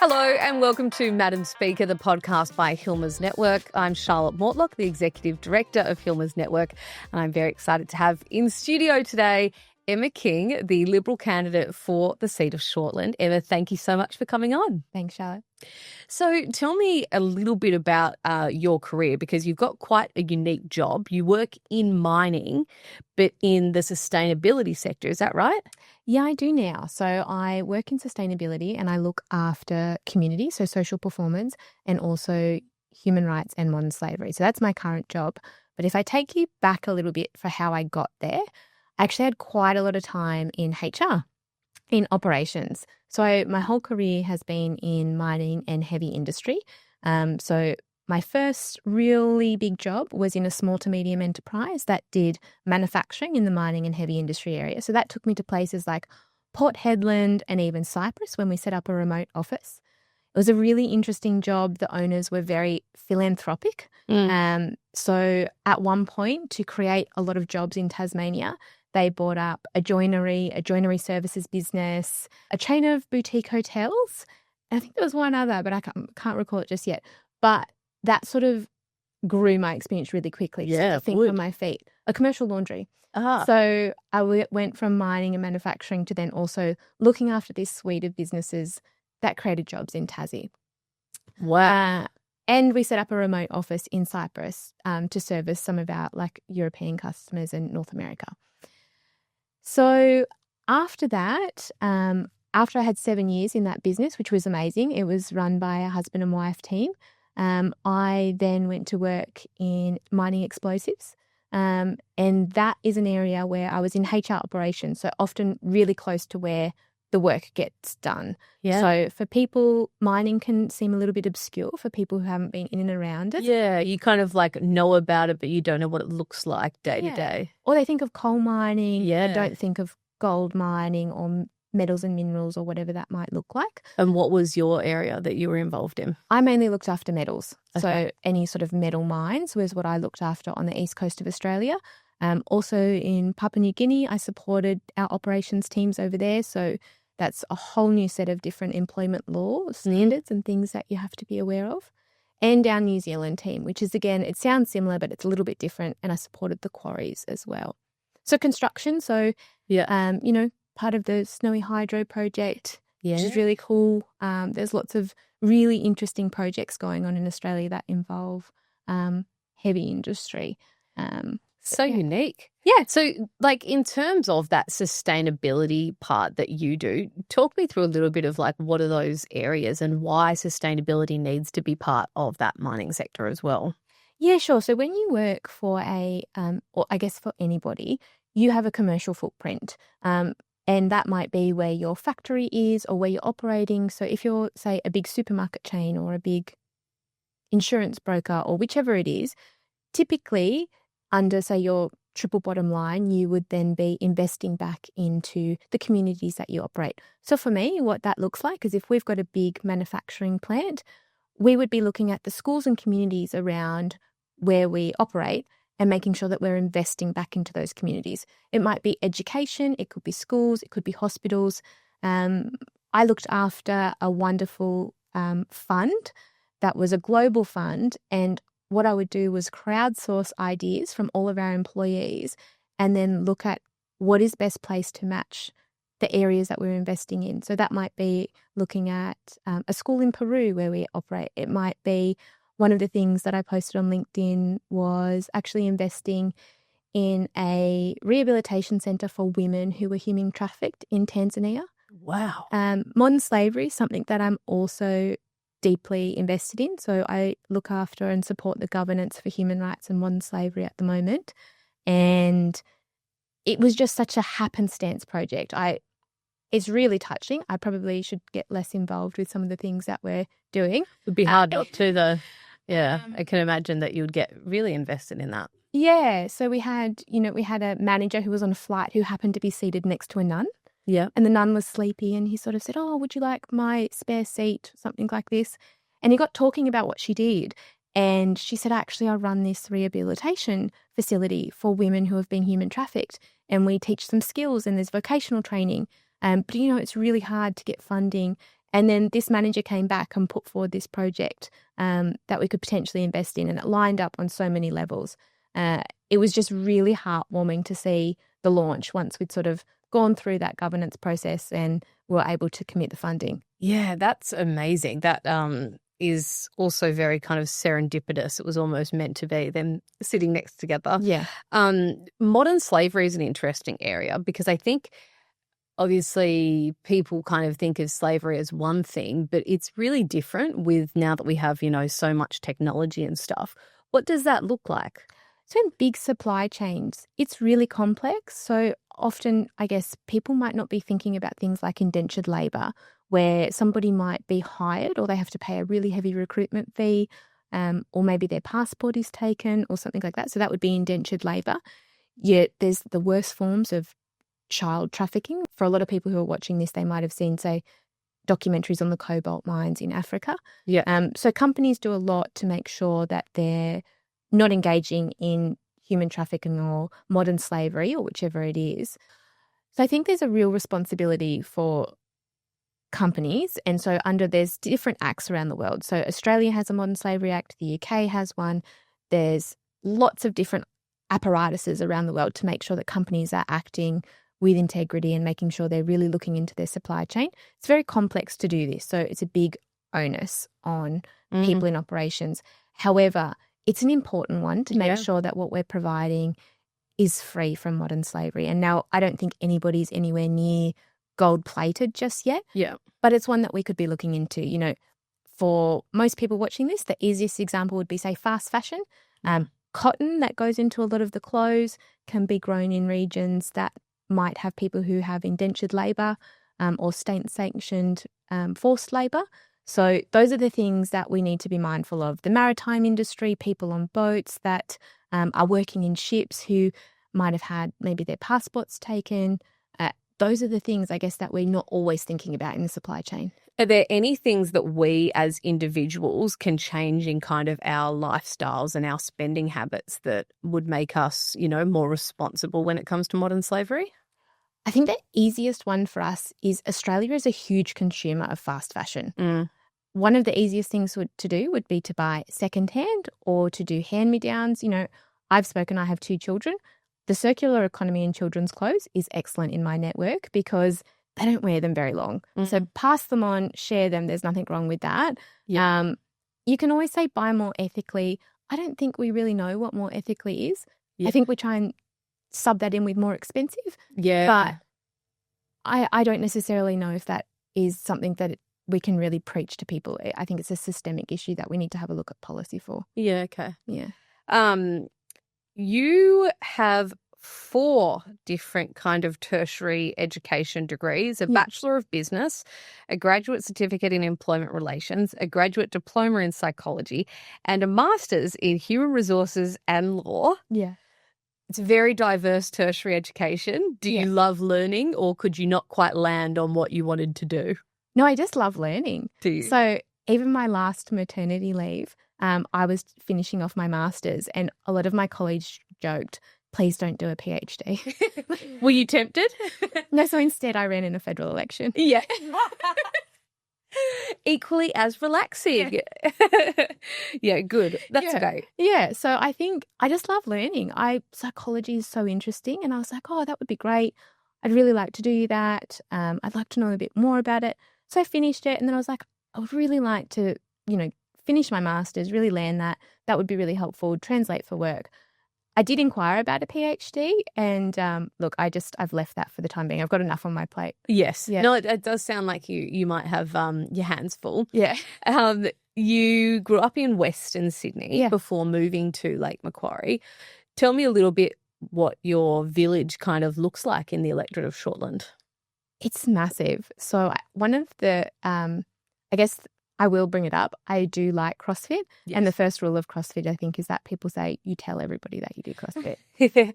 Hello and welcome to Madam Speaker, the podcast by Hilmer's Network. I'm Charlotte Mortlock, the Executive Director of Hilmer's Network, and I'm very excited to have in studio today Emma King, the Liberal candidate for the seat of Shortland. Emma, thank you so much for coming on. Thanks, Charlotte. So tell me a little bit about your career, because you've got quite a unique job. You work in mining, but in the sustainability sector. Is that right? Yeah, I do now. So I work in sustainability and I look after community, so social performance, and also human rights and modern slavery. So that's my current job. But if I take you back a little bit for how I got there, I actually had quite a lot of time in HR, in operations. So my whole career has been in mining and heavy industry. So my first really big job was in a small to medium enterprise that did manufacturing in the mining and heavy industry area. So that took me to places like Port Hedland and even Cyprus when we set up a remote office. It was a really interesting job. The owners were very philanthropic. So at one point, to create a lot of jobs in Tasmania, they bought up a joinery services business, a chain of boutique hotels. I think there was one other, but I can't recall it just yet. But that sort of grew my experience really quickly. Yeah, to think on my feet. A commercial laundry. Ah. So I went from mining and manufacturing to then also looking after this suite of businesses that created jobs in Tassie. Wow. And we set up a remote office in Cyprus to service some of our European customers in North America. So after that, after I had 7 years in that business, which was amazing, it was run by a husband and wife team. I then went to work in mining explosives. And that is an area where I was in HR operations, so often really close to where the work gets done. Yeah. So for people, mining can seem a little bit obscure for people who haven't been in and around it. Yeah, you kind of know about it, but you don't know what it looks like day to day. Or they think of coal mining. Yeah. They don't think of gold mining or metals and minerals or whatever that might look like. And what was your area that you were involved in? I mainly looked after metals. Okay. So any sort of metal mines was what I looked after on the east coast of Australia. Also in Papua New Guinea, I supported our operations teams over there. So that's a whole new set of different employment law standards and things that you have to be aware of. And our New Zealand team, which is, again, it sounds similar, but it's a little bit different. And I supported the quarries as well. So construction, part of the Snowy Hydro project, which is really cool. There's lots of really interesting projects going on in Australia that involve heavy industry. Unique. Yeah. So, in terms of that sustainability part that you do, talk me through a little bit of what are those areas and why sustainability needs to be part of that mining sector as well. Yeah, sure. So when you work for or I guess for anybody, you have a commercial footprint. And that might be where your factory is or where you're operating. So if you're, say, a big supermarket chain or a big insurance broker or whichever it is, typically under, say, your triple bottom line, you would then be investing back into the communities that you operate. So for me, what that looks like is if we've got a big manufacturing plant, we would be looking at the schools and communities around where we operate and making sure that we're investing back into those communities. It might be education, it could be schools, it could be hospitals. I looked after a wonderful fund that was a global fund, and what I would do was crowdsource ideas from all of our employees and then look at what is best placed to match the areas that we're investing in. So that might be looking at a school in Peru where we operate. It might be one of the things that I posted on LinkedIn was actually investing in a rehabilitation centre for women who were human trafficked in Tanzania. Wow. Modern slavery is something that I'm also deeply invested in. So I look after and support the governance for human rights and modern slavery at the moment. And it was just such a happenstance project. It's really touching. I probably should get less involved with some of the things that we're doing. It would be hard not to, though. Yeah, I can imagine that you would get really invested in that. Yeah. So we had a manager who was on a flight who happened to be seated next to a nun. Yeah. And the nun was sleepy and he sort of said, "Oh, would you like my spare seat?" Something like this. And he got talking about what she did. And she said, "Actually, I run this rehabilitation facility for women who have been human trafficked. And we teach them skills and there's vocational training. But, it's really hard to get funding And then this manager came back and put forward this project that we could potentially invest in, and it lined up on so many levels. It was just really heartwarming to see the launch once we'd sort of gone through that governance process and were able to commit the funding. Yeah, that's amazing. That is also very kind of serendipitous. It was almost meant to be them sitting next together. Yeah. Modern slavery is an interesting area because I think obviously people kind of think of slavery as one thing, but it's really different with now that we have, so much technology and stuff. What does that look like? So in big supply chains, it's really complex. So often, I guess, people might not be thinking about things like indentured labour, where somebody might be hired or they have to pay a really heavy recruitment fee, or maybe their passport is taken or something like that. So that would be indentured labour. Yet there's the worst forms of child trafficking. For a lot of people who are watching this, they might have seen, say, documentaries on the cobalt mines in Africa. Yeah. So companies do a lot to make sure that they're not engaging in human trafficking or modern slavery or whichever it is. So I think there's a real responsibility for companies. And so there's different acts around the world. So Australia has a Modern Slavery Act. The UK has one. There's lots of different apparatuses around the world to make sure that companies are acting with integrity and making sure they're really looking into their supply chain. It's very complex to do this. So it's a big onus on people in operations. However, it's an important one to make sure that what we're providing is free from modern slavery. And now I don't think anybody's anywhere near gold-plated just yet. Yeah. But it's one that we could be looking into. For most people watching this, the easiest example would be, say, fast fashion. Cotton that goes into a lot of the clothes can be grown in regions that might have people who have indentured labour or state-sanctioned forced labour. So those are the things that we need to be mindful of. The maritime industry, people on boats that are working in ships who might have had maybe their passports taken. Those are the things, I guess, that we're not always thinking about in the supply chain. Are there any things that we as individuals can change in kind of our lifestyles and our spending habits that would make us, more responsible when it comes to modern slavery? I think the easiest one for us is Australia is a huge consumer of fast fashion. One of the easiest things to do would be to buy secondhand or to do hand-me-downs. I have 2 children. The circular economy in children's clothes is excellent in my network because they don't wear them very long. So pass them on, share them. There's nothing wrong with that. Yeah. You can always say buy more ethically. I don't think we really know what more ethically is. I think we try and sub that in with more expensive. Yeah. But I don't necessarily know if that is something that we can really preach to people. I think it's a systemic issue that we need to have a look at policy for. Yeah, okay. Yeah. You have 4 different kind of tertiary education degrees, a Bachelor of Business, a graduate certificate in employment relations, a graduate diploma in psychology, and a master's in human resources and law. Yeah. It's a very diverse tertiary education. Do you love learning, or could you not quite land on what you wanted to do? No, I just love learning. Do you? So even my last maternity leave, I was finishing off my master's, and a lot of my colleagues joked, please don't do a PhD. Were you tempted? No, so instead I ran in a federal election. Yeah. Equally as relaxing. Yeah, good. That's great. Yeah, so I think I just love learning. Psychology is so interesting, and I was like, that would be great. I'd really like to do that. I'd like to know a bit more about it. So I finished it, and then I was like, I would really like to, finish my master's, really learn that. That would be really helpful, translate for work. I did inquire about a PhD, and look, I've left that for the time being. I've got enough on my plate. Yes. Yeah. No, it does sound like you might have your hands full. Yeah. You grew up in Western Sydney before moving to Lake Macquarie. Tell me a little bit what your village kind of looks like in the electorate of Shortland. It's massive. So one of the, I guess I will bring it up. I do like CrossFit. Yes. And the first rule of CrossFit, I think, is that people say you tell everybody that you do CrossFit.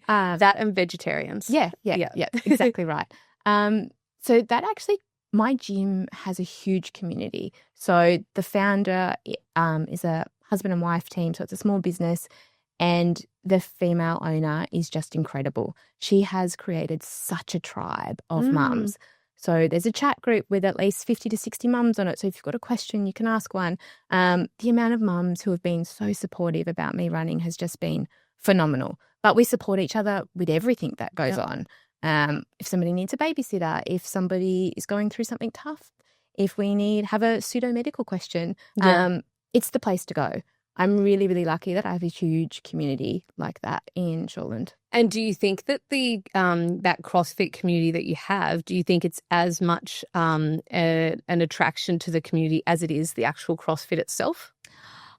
That and vegetarians. Yeah, exactly right. So that actually, my gym has a huge community. So the founder is a husband and wife team, so it's a small business, and the female owner is just incredible. She has created such a tribe of mums. So there's a chat group with at least 50 to 60 mums on it. So if you've got a question, you can ask one. The amount of mums who have been so supportive about me running has just been phenomenal. But we support each other with everything that goes on. If somebody needs a babysitter, if somebody is going through something tough, if we have a pseudo-medical question, it's the place to go. I'm really, really lucky that I have a huge community like that in Shortland. And do you think that the that CrossFit community that you have, do you think it's as much an attraction to the community as it is the actual CrossFit itself?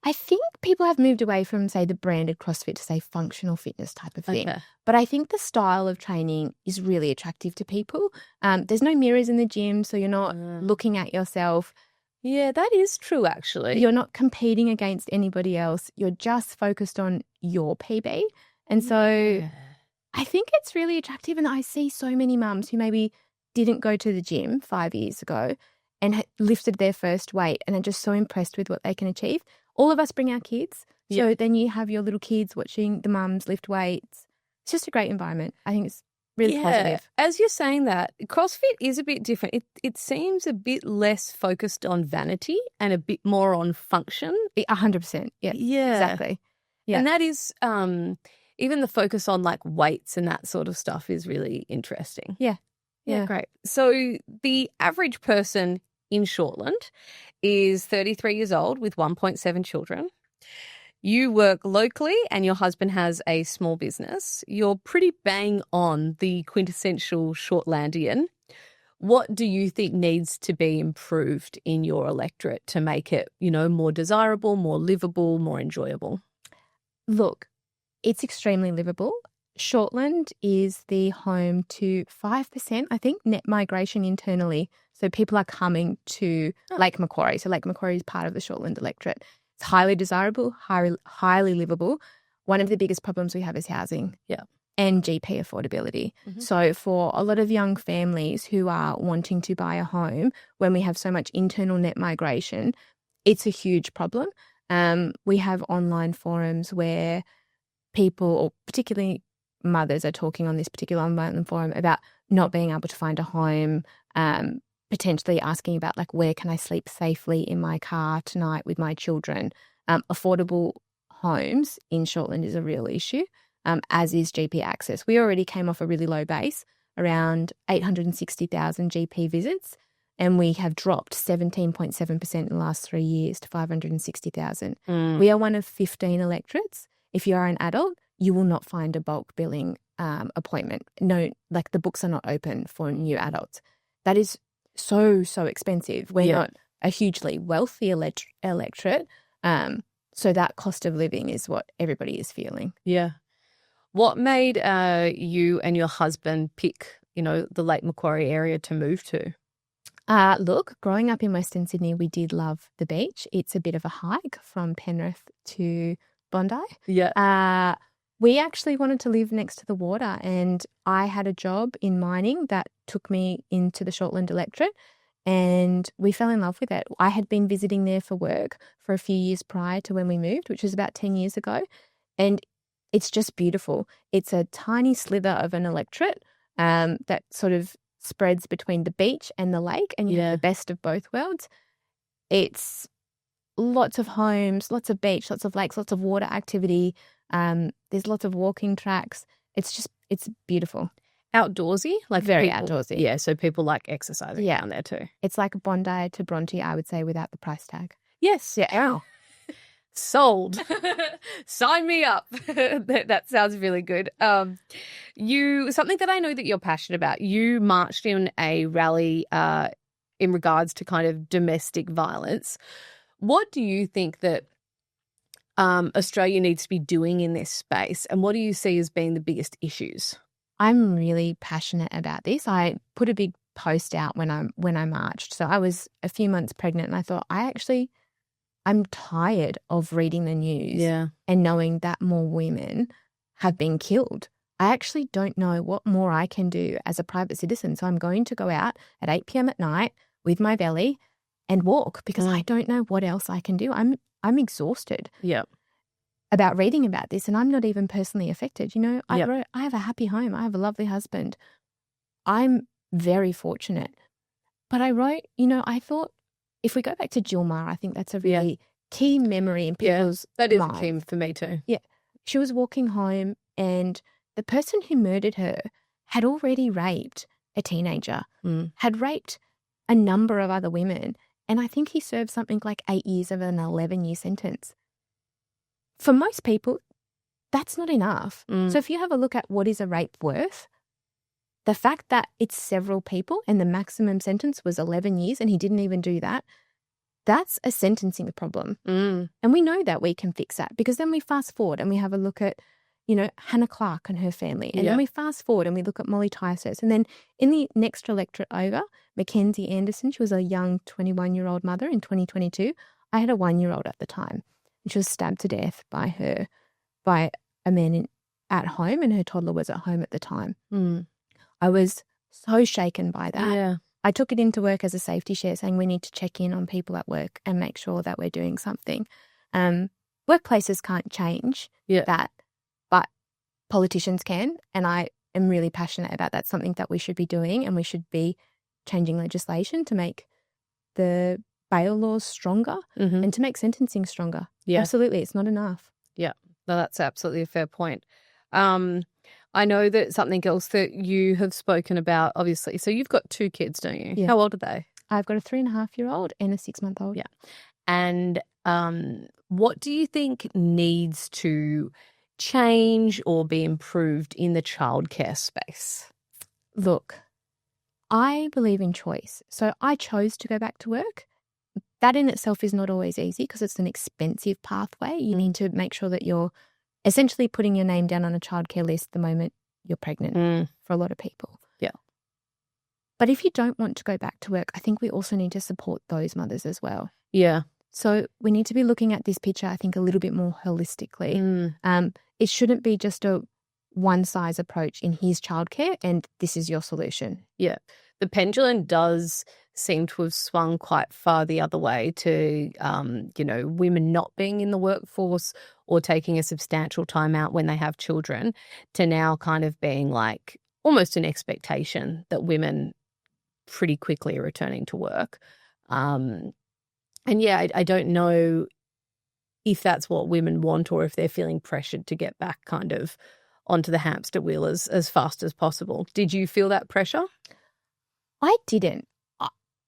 I think people have moved away from, say, the branded CrossFit to, say, functional fitness type of thing. Okay. But I think the style of training is really attractive to people. There's no mirrors in the gym, so you're not looking at yourself. Yeah, that is true, actually. You're not competing against anybody else. You're just focused on your PB. And so I think it's really attractive. And I see so many mums who maybe didn't go to the gym 5 years ago and lifted their first weight and are just so impressed with what they can achieve. All of us bring our kids. So then you have your little kids watching the mums lift weights. It's just a great environment. I think it's really positive. As you're saying that, CrossFit is a bit different. It seems a bit less focused on vanity and a bit more on function. 100%. Yeah. Exactly. Yeah. And that is even the focus on like weights and that sort of stuff is really interesting. Yeah. Great. So the average person in Shortland is 33 years old with 1.7 children. You work locally and your husband has a small business. You're pretty bang on the quintessential Shortlandian. What do you think needs to be improved in your electorate to make it, more desirable, more livable, more enjoyable? Look, it's extremely livable. Shortland is the home to 5%, I think, net migration internally. So people are coming to Lake Macquarie. So Lake Macquarie is part of the Shortland electorate. It's highly desirable, highly livable. One of the biggest problems we have is housing and GP affordability. Mm-hmm. So for a lot of young families who are wanting to buy a home, when we have so much internal net migration, it's a huge problem. We have online forums where people, or particularly mothers, are talking on this particular online forum about not being able to find a home, potentially asking about like, where can I sleep safely in my car tonight with my children? Affordable homes in Shortland is a real issue, as is GP access. We already came off a really low base, around 860,000 GP visits, and we have dropped 17.7% in the last 3 years to 560,000. We are one of 15 electorates. If you are an adult, you will not find a bulk billing appointment. No, like the books are not open for new adults. That is so expensive. We're not a hugely wealthy electorate. So that cost of living is what everybody is feeling. Yeah. What made you and your husband pick, the Lake Macquarie area to move to? Look, growing up in Western Sydney, we did love the beach. It's a bit of a hike from Penrith to Bondi. Yeah. We actually wanted to live next to the water, and I had a job in mining that took me into the Shortland electorate, and we fell in love with it. I had been visiting there for work for a few years prior to when we moved, which was about 10 years ago, and it's just beautiful. It's a tiny slither of an electorate that sort of spreads between the beach and the lake, and you have the best of both worlds. It's lots of homes, lots of beach, lots of lakes, lots of water activity. There's lots of walking tracks. It's beautiful. Outdoorsy? Like very outdoorsy. Yeah, so people like exercising down there too. It's like Bondi to Bronte, I would say, without the price tag. Yes. Yeah. Ow. Sold. Sign me up. That sounds really good. Something that I know that you're passionate about, you marched in a rally in regards to kind of domestic violence. What do you think that Australia needs to be doing in this space, and what do you see as being the biggest issues? I'm really passionate about this. I put a big post out when I marched. So I was a few months pregnant, and I thought I'm tired of reading the news and knowing that more women have been killed. I actually don't know what more I can do as a private citizen. So I'm going to go out at 8 p.m. at night with my belly and walk, because I don't know what else I can do. I'm exhausted about reading about this, and I'm not even personally affected. I have a happy home. I have a lovely husband. I'm very fortunate, But I wrote, I thought if we go back to Jill Maher, I think that's a really key memory in people's that is minds. a key for me too. Yeah. She was walking home and the person who murdered her had already raped a teenager, had raped a number of other women, and I think he served something like 8 years of an 11-year sentence. For most people, that's not enough. So if you have a look at what is a rape worth, the fact that it's several people and the maximum sentence was 11 years and he didn't even do that, that's a sentencing problem. And we know that we can fix that because then we fast forward and we have a look at, Hannah Clark and her family. And then we fast forward and we look at Molly Tysus. And then in the next electorate over, Mackenzie Anderson, she was a young 21-year-old mother in 2022. I had a 1-year-old at the time. And she was stabbed to death by a man at home, and her toddler was at home at the time. I was so shaken by that. Yeah. I took it into work as a safety share saying we need to check in on people at work and make sure that we're doing something. Workplaces can't change that, but politicians can, and I am really passionate about that. Something that we should be doing, and we should be changing legislation to make the bail laws stronger and to make sentencing stronger. Yeah. Absolutely. It's not enough. Yeah. No, that's absolutely a fair point. I know that something else that you have spoken about, obviously. So you've got 2 kids, don't you? Yeah. How old are they? I've got a 3.5-year-old and a 6-month-old. Yeah. And what do you think needs to change or be improved in the childcare space? Look, I believe in choice. So I chose to go back to work. That in itself is not always easy because it's an expensive pathway. You need to make sure that you're essentially putting your name down on a childcare list the moment you're pregnant for a lot of people. Yeah. But if you don't want to go back to work, I think we also need to support those mothers as well. Yeah. So we need to be looking at this picture, I think, a little bit more holistically. It shouldn't be just a one-size approach in here's childcare and this is your solution. Yeah. The pendulum does seem to have swung quite far the other way to, women not being in the workforce or taking a substantial time out when they have children, to now kind of being like almost an expectation that women pretty quickly are returning to work. I don't know if that's what women want or if they're feeling pressured to get back kind of onto the hamster wheel as fast as possible. Did you feel that pressure? I didn't.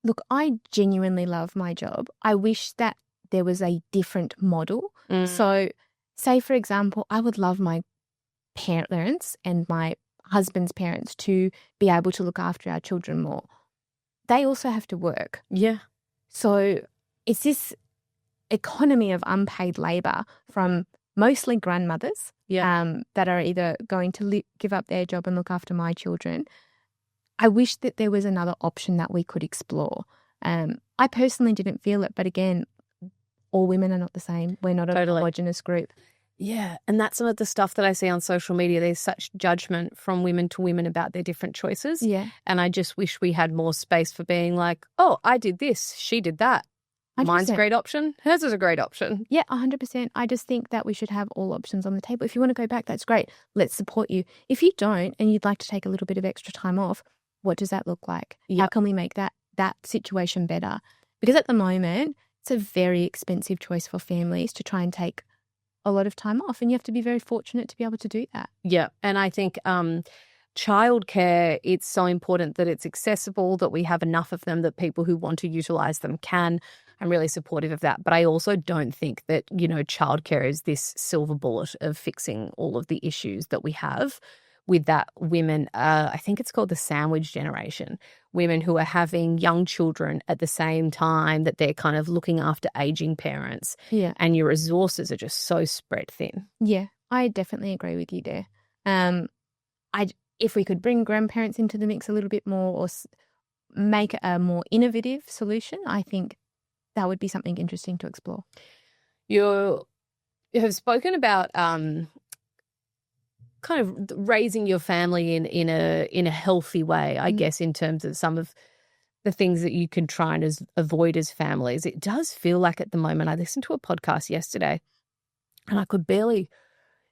Look, I genuinely love my job. I wish that there was a different model. So say, for example, I would love my parents and my husband's parents to be able to look after our children more. They also have to work. Yeah. So it's this economy of unpaid labour from mostly grandmothers that are either going to give up their job and look after my children. I wish that there was another option that we could explore. I personally didn't feel it, but again, all women are not the same. We're not a homogenous group. Yeah, and that's some of the stuff that I see on social media. There's such judgment from women to women about their different choices. Yeah. And I just wish we had more space for being like, oh, I did this, she did that. 100%. Mine's a great option. Hers is a great option. Yeah, 100%. I just think that we should have all options on the table. If you want to go back, that's great. Let's support you. If you don't and you'd like to take a little bit of extra time off, what does that look like? How can we make that situation better? Because at the moment, it's a very expensive choice for families to try and take a lot of time off, and you have to be very fortunate to be able to do that. Yeah, and I think childcare, it's so important that it's accessible, that we have enough of them, that people who want to utilise them can. I'm really supportive of that. But I also don't think that, childcare is this silver bullet of fixing all of the issues that we have with that. Women, I think it's called the sandwich generation, women who are having young children at the same time that they're kind of looking after aging parents. Yeah. And your resources are just so spread thin. Yeah, I definitely agree with you there. If we could bring grandparents into the mix a little bit more or make a more innovative solution, I think that would be something interesting to explore. You have spoken about kind of raising your family in a healthy way, I guess, in terms of some of the things that you can try and avoid as families. It does feel like at the moment, I listened to a podcast yesterday and I could barely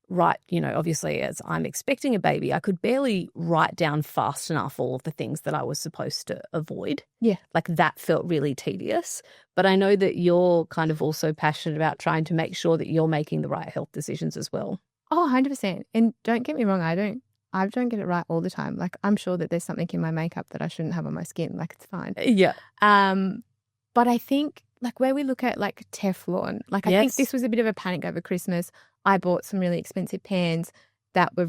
write, obviously as I'm expecting a baby, I could barely write down fast enough all of the things that I was supposed to avoid. Yeah. Like that felt really tedious. But I know that you're kind of also passionate about trying to make sure that you're making the right health decisions as well. Oh, 100%. And don't get me wrong, I don't get it right all the time. Like, I'm sure that there's something in my makeup that I shouldn't have on my skin. Like, it's fine. Yeah. But I think, like, where we look at, like, Teflon, like, I think this was a bit of a panic over Christmas. I bought some really expensive pans that were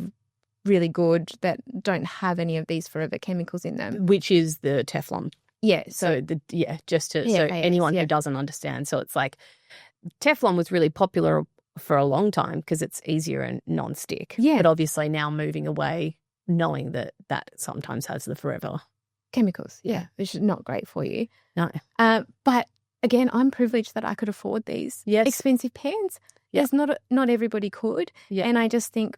really good that don't have any of these forever chemicals in them. Which is the Teflon. Yeah. So anyone who doesn't understand. So it's like Teflon was really popular for a long time because it's easier and non-stick. Yeah. But obviously now moving away, knowing that sometimes has the forever chemicals. Yeah. Which is not great for you. No. But again, I'm privileged that I could afford these expensive pans. Yep. Yes, not everybody could. Yep. And I just think,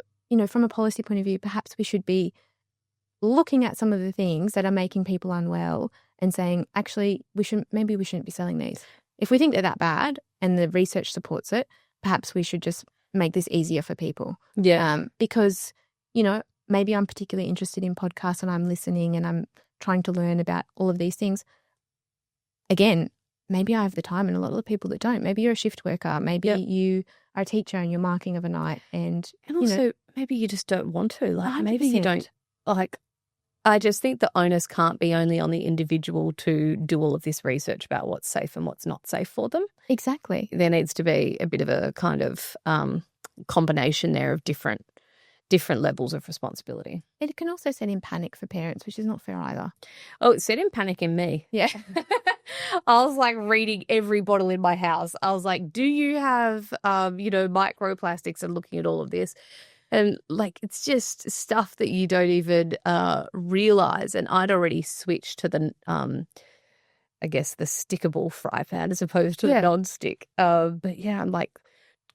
from a policy point of view, perhaps we should be looking at some of the things that are making people unwell and saying, actually, we shouldn't be selling these. If we think they're that bad and the research supports it, perhaps we should just make this easier for people. Yeah. Because, maybe I'm particularly interested in podcasts and I'm listening and I'm trying to learn about all of these things. Again, maybe I have the time and a lot of the people that don't. Maybe you're a shift worker. Maybe you are a teacher and you're marking of a night. And also maybe you just don't want to. Like 100%. maybe you don't. Like I just think the onus can't be only on the individual to do all of this research about what's safe and what's not safe for them. Exactly. There needs to be a bit of a kind of combination there of different levels of responsibility. It can also set in panic for parents, which is not fair either. Oh, it set in panic in me. Yeah. I was like reading every bottle in my house. I was like, do you have, microplastics, and looking at all of this. And like, it's just stuff that you don't even realize. And I'd already switched to the, the stickable fry pan as opposed to the non-stick. But yeah, I'm like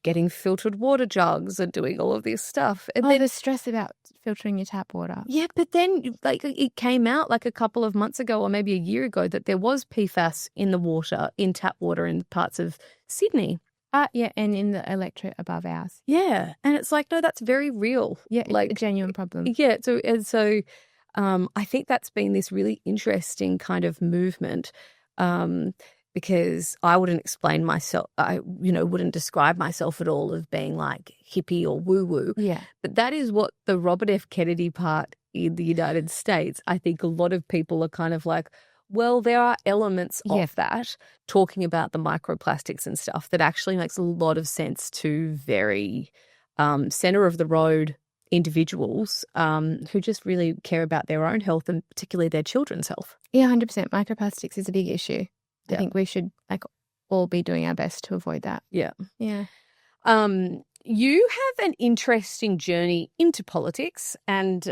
getting filtered water jugs and doing all of this stuff. And then the stress about filtering your tap water. Yeah, but then like it came out like a couple of months ago or maybe a year ago that there was PFAS in the water, in tap water in parts of Sydney. Yeah, and in the electorate above ours. Yeah, and it's like, no, that's very real. Yeah, like a genuine problem. Yeah, so I think that's been this really interesting kind of movement because I wouldn't explain myself, I wouldn't describe myself at all as being like hippie or woo-woo. Yeah. But that is what the Robert F. Kennedy part in the United States, I think a lot of people are kind of like, well, there are elements of that, talking about the microplastics and stuff, that actually makes a lot of sense to very centre of the road individuals who just really care about their own health and particularly their children's health. Yeah, 100%. Microplastics is a big issue. I think we should all be doing our best to avoid that. Yeah. Yeah. You have an interesting journey into politics, and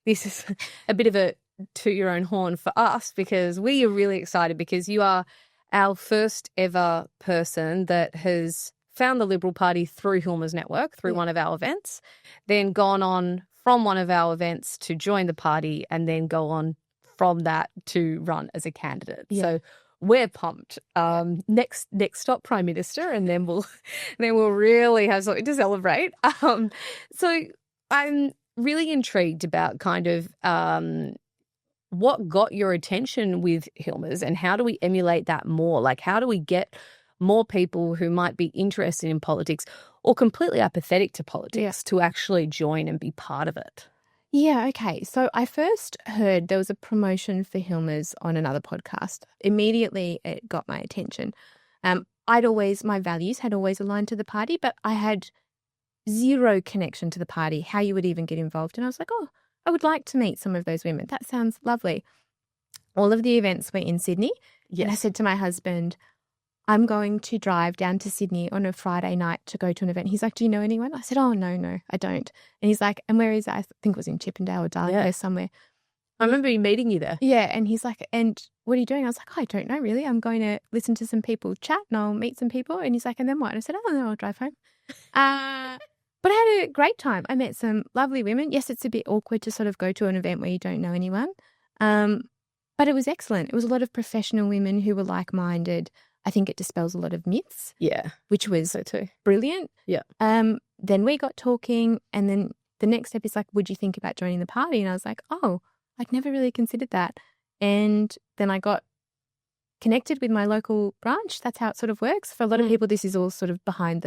this is a bit of a toot your own horn for us because we are really excited because you are our first ever person that has found the Liberal Party through Hilmer's network, through one of our events, then gone on from one of our events to join the party and then go on from that to run as a candidate. Yeah. So we're pumped. Next stop, Prime Minister, and then we'll really have something to celebrate. So I'm really intrigued about kind of what got your attention with Hilmer's and how do we emulate that more? Like, how do we get more people who might be interested in politics or completely apathetic to politics to actually join and be part of it? Yeah, okay. So I first heard there was a promotion for Hilmer's on another podcast. Immediately it got my attention. My values had always aligned to the party, but I had zero connection to the party, how you would even get involved. And I was like, oh, I would like to meet some of those women. That sounds lovely. All of the events were in Sydney. Yes. And I said to my husband, I'm going to drive down to Sydney on a Friday night to go to an event. He's like, do you know anyone? I said, oh, no, I don't. And he's like, and where is that? I think it was in Chippendale or Darlinghurst somewhere. I remember you meeting you there. Yeah. And he's like, and what are you doing? I was like, oh, I don't know really. I'm going to listen to some people chat and I'll meet some people. And he's like, and then what? And I said, oh, no, I'll drive home. But I had a great time. I met some lovely women. Yes, it's a bit awkward to sort of go to an event where you don't know anyone. But it was excellent. It was a lot of professional women who were like-minded. I think it dispels a lot of myths. Yeah. Which was so too. Brilliant. Yeah. then we got talking, and then the next step is like, would you think about joining the party? And I was like, oh, I'd never really considered that. And then I got connected with my local branch. That's how it sort of works. For a lot of people, this is all sort of behind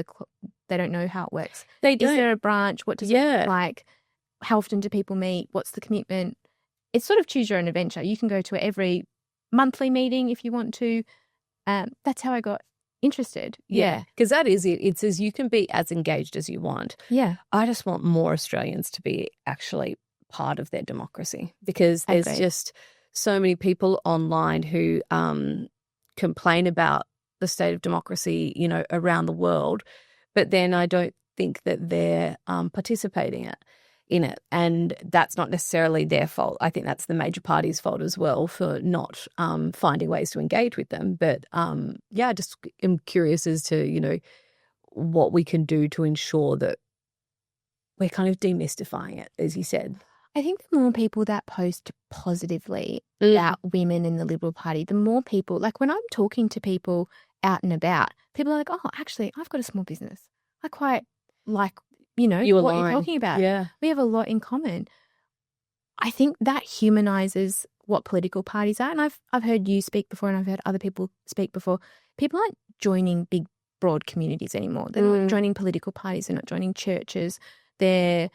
they don't know how it works. They don't. Is there a branch? What does it look like? How often do people meet? What's the commitment? It's sort of choose your own adventure. You can go to every monthly meeting if you want to. That's how I got interested. Yeah, because that is it. It says you can be as engaged as you want. Yeah. I just want more Australians to be actually part of their democracy, because there's just so many people online who complain about the state of democracy, around the world, but then I don't think that they're participating in it. And that's not necessarily their fault. I think that's the major party's fault as well for not finding ways to engage with them. But I just am curious as to, what we can do to ensure that we're kind of demystifying it, as you said. I think the more people that post positively about women in the Liberal Party, the more people, like when I'm talking to people out and about, people are like, oh, actually, I've got a small business. I quite like, what you're talking about. Yeah. We have a lot in common. I think that humanises what political parties are. And I've heard you speak before, and I've heard other people speak before. People aren't joining big, broad communities anymore. They're not joining political parties. They're not joining churches. They're,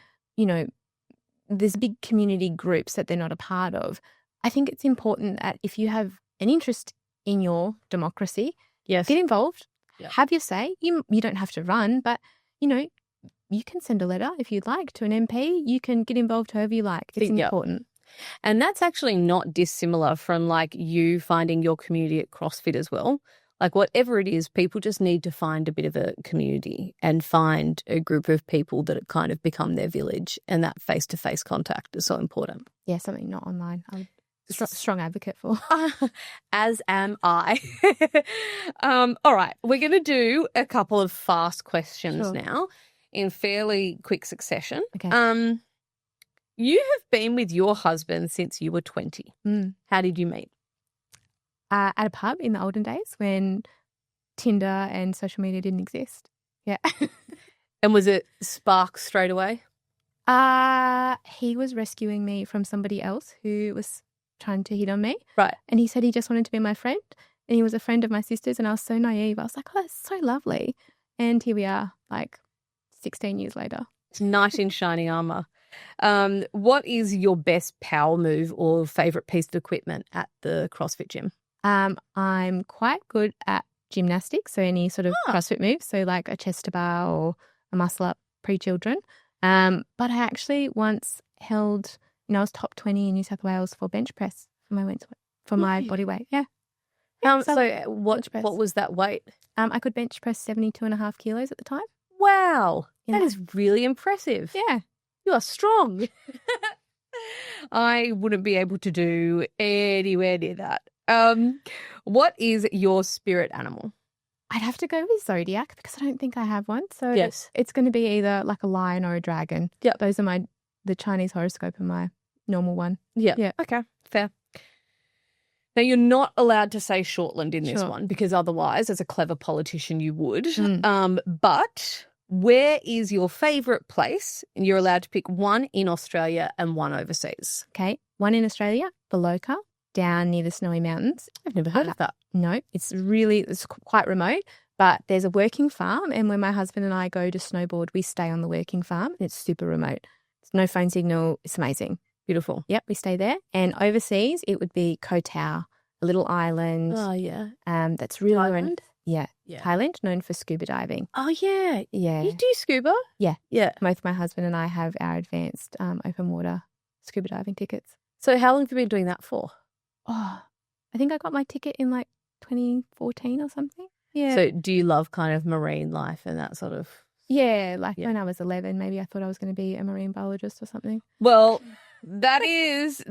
there's big community groups that they're not a part of. I think it's important that if you have an interest in your democracy, get involved, have your say. You don't have to run, but, you can send a letter if you'd like to an MP. You can get involved however you like. It's important. And that's actually not dissimilar from like you finding your community at CrossFit as well. Like whatever it is, people just need to find a bit of a community and find a group of people that kind of become their village, and that face-to-face contact is so important. Yeah, something not online. I'm a strong advocate for. As am I. All right, we're going to do a couple of fast questions now in fairly quick succession. Okay. You have been with your husband since you were 20. How did you meet? At a pub in the olden days when Tinder and social media didn't exist. Yeah. And was it spark straight away? He was rescuing me from somebody else who was trying to hit on me. Right. And he said he just wanted to be my friend. And he was a friend of my sister's, and I was so naive. I was like, oh, that's so lovely. And here we are, like 16 years later. Knight in shining armour. What is your best power move or favourite piece of equipment at the CrossFit gym? I'm quite good at gymnastics, so any sort of CrossFit moves, so like a chest to bar or a muscle up pre-children. But I actually once held, I was top 20 in New South Wales for bench press for my body weight. Yeah. So what was that weight? I could bench press 72.5 kilos at the time. Wow. That is really impressive. Yeah. You are strong. I wouldn't be able to do anywhere near that. What is your spirit animal? I'd have to go with zodiac because I don't think I have one. So yes, it's going to be either like a lion or a dragon. Yeah, those are the Chinese horoscope are my normal one. Yeah. Okay, fair. Now, you're not allowed to say Shortland in this one because otherwise, as a clever politician, you would. But where is your favourite place? And you're allowed to pick one in Australia and one overseas. Okay, one in Australia, Baloka, down near the Snowy Mountains. I've never heard of that. No, it's quite remote, but there's a working farm, and when my husband and I go to snowboard, we stay on the working farm, and it's super remote. There's no phone signal. It's amazing. Beautiful. Yep, we stay there. And overseas, it would be Koh Tao, a little island. Oh, yeah. That's really Thailand? Yeah. Thailand, known for scuba diving. Oh, yeah. Yeah. You do scuba? Yeah. Yeah. Both my husband and I have our advanced open water scuba diving tickets. So how long have you been doing that for? Oh, I think I got my ticket in like 2014 or something. Yeah. So do you love kind of marine life and that sort of? Yeah, when I was 11, maybe I thought I was going to be a marine biologist or something. Well, that is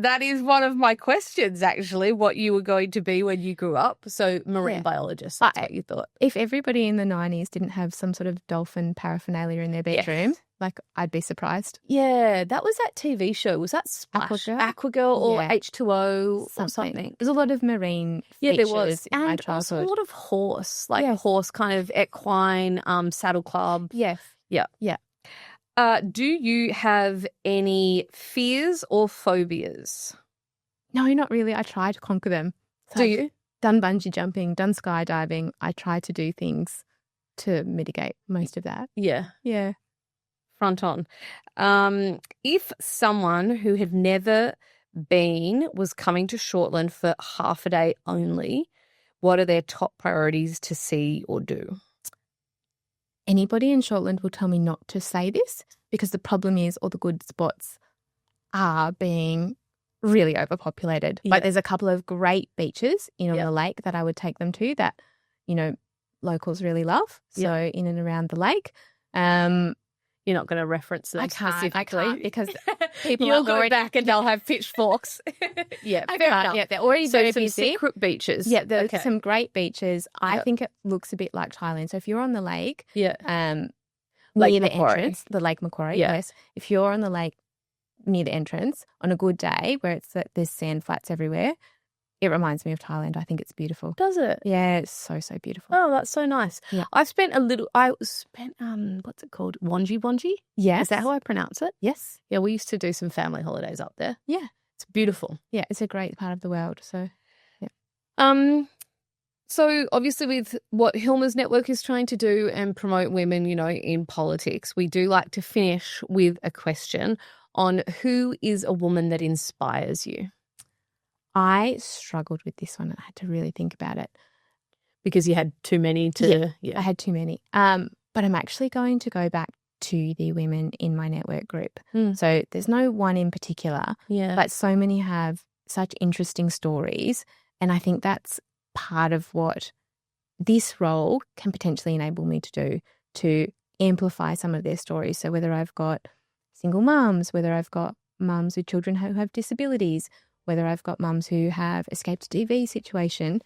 one of my questions, actually, what you were going to be when you grew up. So marine biologist, that's what you thought. If everybody in the 90s didn't have some sort of dolphin paraphernalia in their bedroom, like I'd be surprised. Yeah, that was that TV show. Was that Splash? Aquagirl or H2O or something? There's a lot of marine features there was. in my and childhood. Also a lot of horse, horse kind of equine, saddle club. Yes. Yeah. Yeah. Do you have any fears or phobias? No, not really. I try to conquer them. So Do I've you? done bungee jumping, done skydiving. I try to do things to mitigate most of that. Yeah. Yeah. Front on. If someone who had never been was coming to Shortland for half a day only, what are their top priorities to see or do? Anybody in Shortland will tell me not to say this because the problem is all the good spots are being really overpopulated. Yeah. Like there's a couple of great beaches on Yeah. the lake that I would take them to that, locals really love. So Yeah. in and around the lake. You're not going to reference them I specifically. can't because people You'll are go already back and they'll have pitchchforks. Yeah, I fair can't. enough. Yeah, they're already So very some busy. secret beaches. Yeah, there's Okay. some great beaches. I Yep. think it looks a bit like Thailand. So if you're on the lake, Yeah. near Lake the Macquarie. entrance, the Lake Macquarie, Yeah. yes. If you're on the lake near the entrance on a good day where it's there's sand flats everywhere, it reminds me of Thailand. I think it's beautiful. Does it? Yeah, it's so, so beautiful. Oh, that's so nice. Yeah. I spent what's it called? Wanji? Yes. Is that how I pronounce it? Yes. Yeah, we used to do some family holidays up there. Yeah. It's beautiful. Yeah, it's a great part of the world. So, So obviously with what Hilma's network is trying to do and promote women, in politics, we do like to finish with a question on who is a woman that inspires you? I struggled with this one. I had to really think about it. Because you had too many to... I had too many. But I'm actually going to go back to the women in my network group. So there's no one in particular, but so many have such interesting stories. And I think that's part of what this role can potentially enable me to do, to amplify some of their stories. So whether I've got single mums, whether I've got mums with children who have disabilities, whether I've got mums who have escaped a DV situation,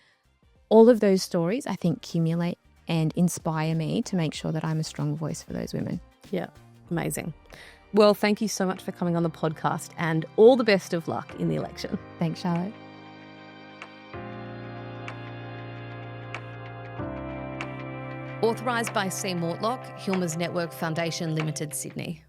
all of those stories I think accumulate and inspire me to make sure that I'm a strong voice for those women. Yeah, amazing. Well, thank you so much for coming on the podcast and all the best of luck in the election. Thanks, Charlotte. Authorised by C. Mortlock, Hilma's Network Foundation Limited, Sydney.